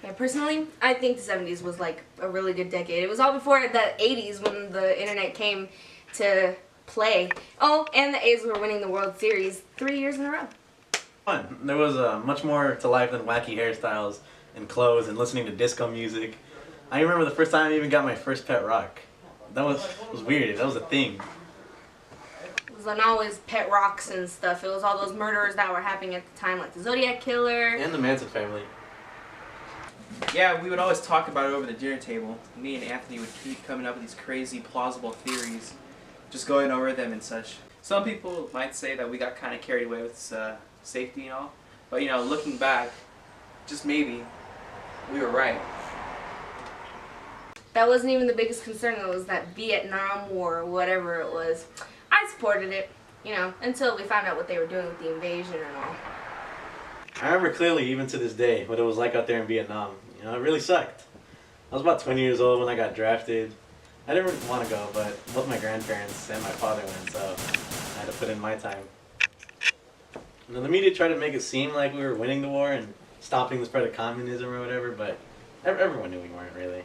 Yeah, personally, I think the 70s was like a really good decade. It was all before the 80s when the internet came to play. Oh, and the A's were winning the World Series 3 years in a row. Fun. There was much more to life than wacky hairstyles and clothes and listening to disco music. I remember the first time I even got my first pet rock. That was weird. That was a thing. It wasn't always pet rocks and stuff. It was all those murders that were happening at the time, like the Zodiac Killer. And the Manson family. Yeah, we would always talk about it over the dinner table. Me and Anthony would keep coming up with these crazy, plausible theories, just going over them and such. Some people might say that we got kind of carried away with safety and all, but you know, looking back, just maybe, we were right. That wasn't even the biggest concern. It was that Vietnam War or whatever it was. I supported it, you know, until we found out what they were doing with the invasion and all. I remember clearly, even to this day, what it was like out there in Vietnam. You know, it really sucked. I was about 20 years old when I got drafted. I didn't really want to go, but both my grandparents and my father went, so I had to put in my time. You know, the media tried to make it seem like we were winning the war and stopping the spread of communism or whatever, but everyone knew we weren't really.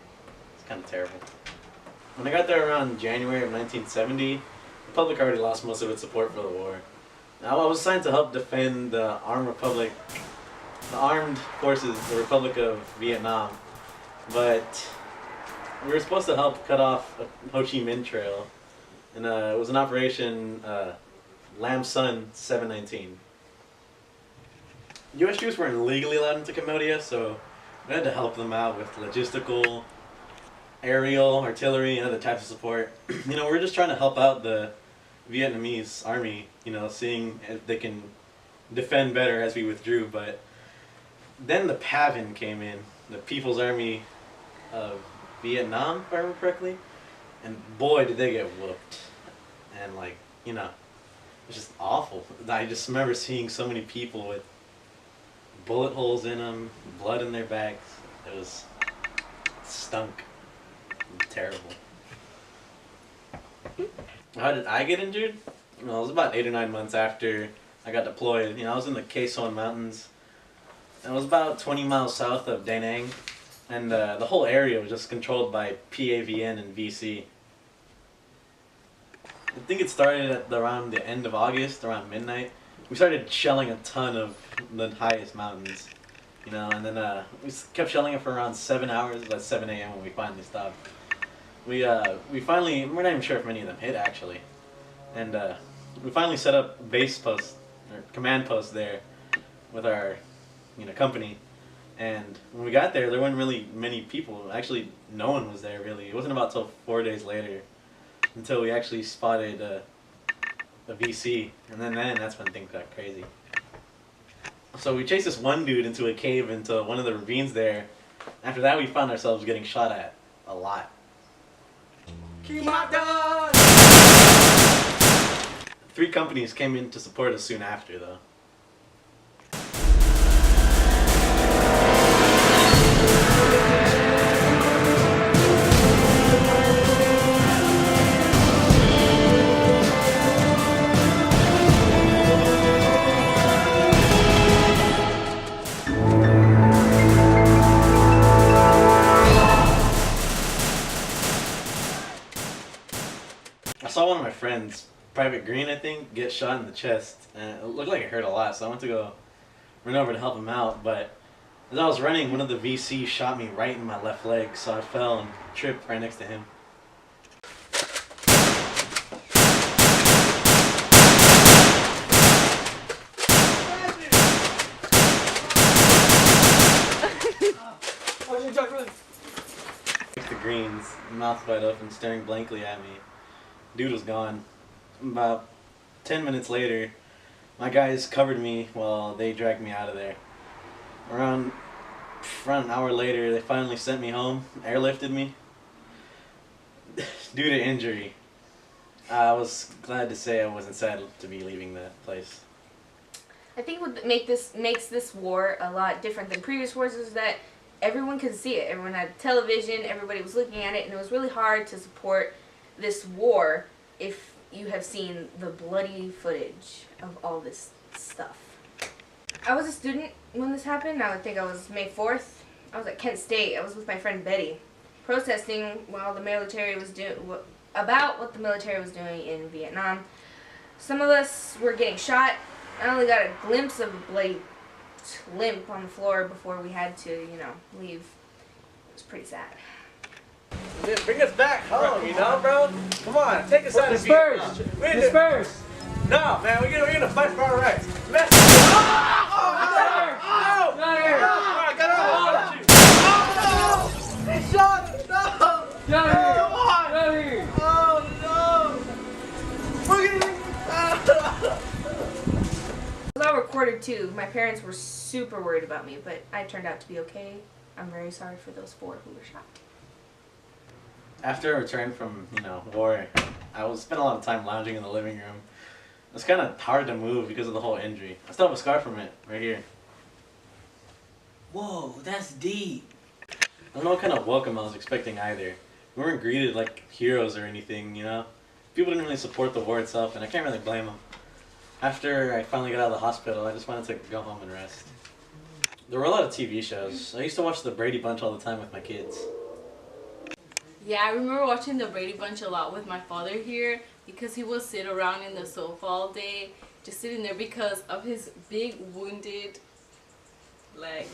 It's kind of terrible. When I got there around January of 1970, the public already lost most of its support for the war. Now, I was assigned to help defend the armed forces, the Republic of Vietnam, but we were supposed to help cut off a Ho Chi Minh Trail, and it was an operation Lam Son 719. U.S. troops weren't legally allowed into Cambodia, so we had to help them out with logistical, aerial, artillery, and other types of support. You know, we're just trying to help out the Vietnamese army, you know, seeing if they can defend better as we withdrew. But then the PAVN came in, the People's Army of Vietnam, if I remember correctly, and boy did they get whooped. And like, you know, it was just awful. I just remember seeing so many people with bullet holes in them, blood in their backs. It stunk. Terrible. How did I get injured? Well, it was about 8 or 9 months after I got deployed. You know, I was in the Khe Son Mountains. It was about 20 miles south of Da Nang, and the whole area was just controlled by PAVN and VC. I think it started at around the end of August, around midnight. We started shelling a ton of the highest mountains, you know, and then we kept shelling it for around 7 hours, about 7 a.m. when we finally stopped. We finally, we're not even sure if many of them hit actually, and we finally set up base posts, or command posts there with our, you know, company, and when we got there, there weren't really many people. Actually, no one was there really. It wasn't about till 4 days later until we actually spotted a VC, and then that's when things got crazy. So we chased this one dude into a cave into one of the ravines there. After that, we found ourselves getting shot at a lot. Keep my dog! 3 companies came in to support us soon after, though. I saw one of my friends, Private Green, I think, get shot in the chest, and it looked like it hurt a lot, so I went to go run over to help him out, but as I was running, one of the VCs shot me right in my left leg, so I fell and tripped right next to him. Next to Green's, mouth wide open, staring blankly at me. Dude was gone. About 10 minutes later, my guys covered me while they dragged me out of there. Around an hour later, they finally sent me home, airlifted me. Due to injury, I was glad to say I wasn't sad to be leaving that place. I think what makes this war a lot different than previous wars is that everyone could see it. Everyone had television, everybody was looking at it, and it was really hard to support this war if you have seen the bloody footage of all this stuff. I was a student when this happened. I would think I was May 4th, I was at Kent State. I was with my friend Betty, protesting while the military was about what the military was doing in Vietnam. Some of us were getting shot. I only got a glimpse of a bloody limp on the floor before we had to, leave. It was pretty sad. Yeah, bring us back home, bro. Come on, take us out of Disperse! Vietnam. Disperse! No, man, we're gonna fight for our rights. Oh, Not here! I got out. Oh, no! He shot him. No! Not here! Come on! Not here! Oh no! We're gonna. It was all recorded too. My parents were super worried about me, but I turned out to be okay. I'm very sorry for those 4 who were shot. After I returned from, war, I spent a lot of time lounging in the living room. It's kind of hard to move because of the whole injury. I still have a scar from it, right here. Whoa, that's deep. I don't know what kind of welcome I was expecting either. We weren't greeted like heroes or anything, People didn't really support the war itself, and I can't really blame them. After I finally got out of the hospital, I just wanted to go home and rest. There were a lot of TV shows. I used to watch the Brady Bunch all the time with my kids. Yeah, I remember watching the Brady Bunch a lot with my father here because he would sit around in the sofa all day, just sitting there because of his big wounded leg.